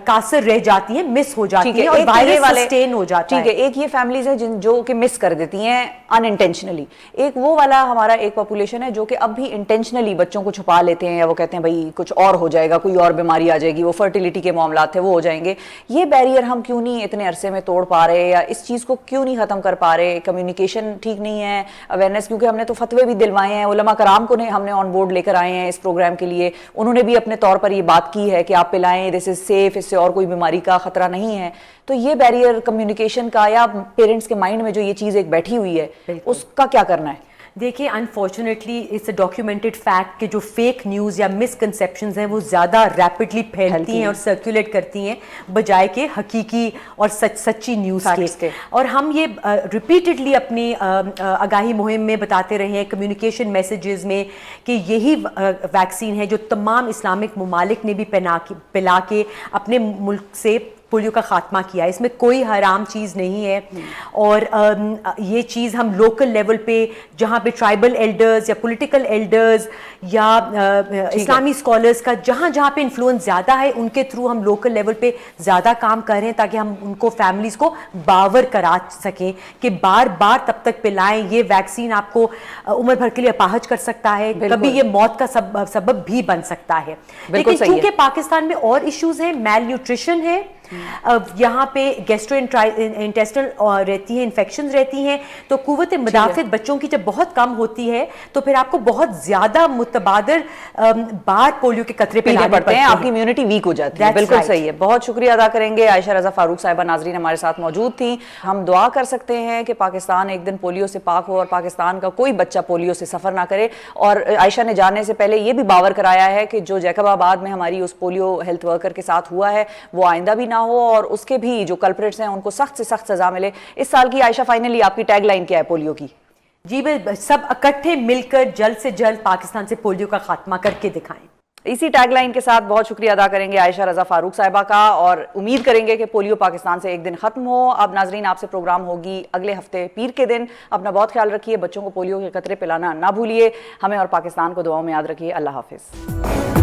قاصر رہ جاتی ہیں, مس ہو جاتی ہیں, اور وائرس سسٹین ہو جاتا ہے. ٹھیک ہے, ایک یہ فیملیز ہیں جو کہ مس کر دیتی ہیں ان انٹینشنلی, ایک وہ والا ہمارا ایک پاپولیشن ہے جو کہ اب بھی انٹینشنلی بچوں کو چھپا لیتے ہیں, یا وہ کہتے ہیں بھائی کچھ اور ہو جائے گا, کوئی اور بیماری آ جائے گی, وہ فرٹیلیٹی کے معاملات تھے وہ ہو جائیں گے. یہ بیریئر ہم کیوں نہیں اتنے عرصے میں توڑ پا رہے, یا اس چیز کو کیوں نہیں ختم کر پا رہے؟ کمیونیکیشن ٹھیک نہیں ہے, اویئرنیس, کیونکہ ہم نے تو فتوے بھی دلوائے ہیں, علماء کرام کو ہم نے آن بورڈ لے کر آئے ہیں اس پروگرام کے لیے, انہوں نے بھی اپنے طور پر یہ بات کی ہے کہ آپ پلائیں, دس از سیف, اس سے اور کوئی بیماری کا خطرہ نہیں ہے. تو یہ بیریئر کمیونیکیشن کا یا پیرنٹس کے مائنڈ میں جو یہ چیز ایک بیٹھی ہوئی ہے, اس کا کیا کرنا ہے؟ دیکھیں unfortunately it's a documented fact کہ جو فیک نیوز یا مسکنسیپشنز ہیں وہ زیادہ ریپڈلی پھیلتی ہیں اور سرکولیٹ کرتی ہیں بجائے کہ حقیقی اور سچی نیوز کے. اور ہم یہ ریپیٹڈلی اپنی آگاہی مہم میں بتاتے رہے ہیں, کمیونیکیشن میسیجز میں, کہ یہی ویکسین ہے جو تمام اسلامک ممالک نے بھی پلا کے اپنے ملک سے پولیو کا خاتمہ کیا ہے. اس میں کوئی حرام چیز نہیں ہے, اور یہ چیز ہم لوکل لیول پہ جہاں پہ ٹرائبل ایلڈرز یا پولیٹیکل ایلڈرز یا اسلامی اسکالرز کا جہاں پہ انفلوئنس زیادہ ہے, ان کے تھرو ہم لوکل لیول پہ زیادہ کام کر رہے ہیں تاکہ ہم ان کو فیملیز کو باور کرا سکیں کہ بار بار تب تک پلائیں. یہ ویکسین آپ کو عمر بھر کے لیے اپاہج کر سکتا ہے, کبھی یہ موت کا سبب بھی بن سکتا ہے. لیکن چونکہ پاکستان میں اور ایشوز ہیں, میل نیوٹریشن ہے, یہاں پہ گیسٹرو انٹیسٹل رہتی ہیں, انفیکشنز رہتی ہیں, تو قوت مدافعت بچوں کی جب بہت کم ہوتی ہے تو پھر آپ کو بہت زیادہ متبادر بار پولیو کے قطرے پینے پڑتے ہیں, آپ کی امیونٹی ویک ہو جاتی ہے. بالکل صحیح ہے. بہت شکریہ ادا کریں گے. عائشہ رضا فاروق صاحبہ ناظرین ہمارے ساتھ موجود تھیں. ہم دعا کر سکتے ہیں کہ پاکستان ایک دن پولیو سے پاک ہو اور پاکستان کا کوئی بچہ پولیو سے سفر نہ کرے. اور عائشہ نے جانے سے پہلے یہ بھی باور کرایا ہے کہ جو جیکب آباد میں ہماری اس پولیو ہیلتھ ورکر کے ساتھ ہوا ہے وہ آئندہ بھی نہ ہو اور اس کے بھی جو کلپریٹس ہیں ان کو سخت سے سخت سزا ملے. اس سال کی عائشہ فائنلی آپ کی ٹیگ لائن کیا ہے پولیو کی؟ جی سب اکٹھے مل کر جلد سے جلد پاکستان سے پولیو کا خاتمہ کر کے دکھائیں. اسی ٹیگ لائن کے ساتھ بہت شکریہ ادا کریں گے عائشہ رضا فاروق صاحبہ کا اور امید کریں گے کہ پولیو پاکستان سے ایک دن ختم ہو. اب ناظرین آپ سے پروگرام ہوگی اگلے ہفتے پیر کے دن. اپنا بہت خیال رکھیے, بچوں کو پولیو کے قطرے پلانا نہ بھولیے. ہمیں اور پاکستان کو دعاؤں میں یاد رکھیے. اللہ حافظ.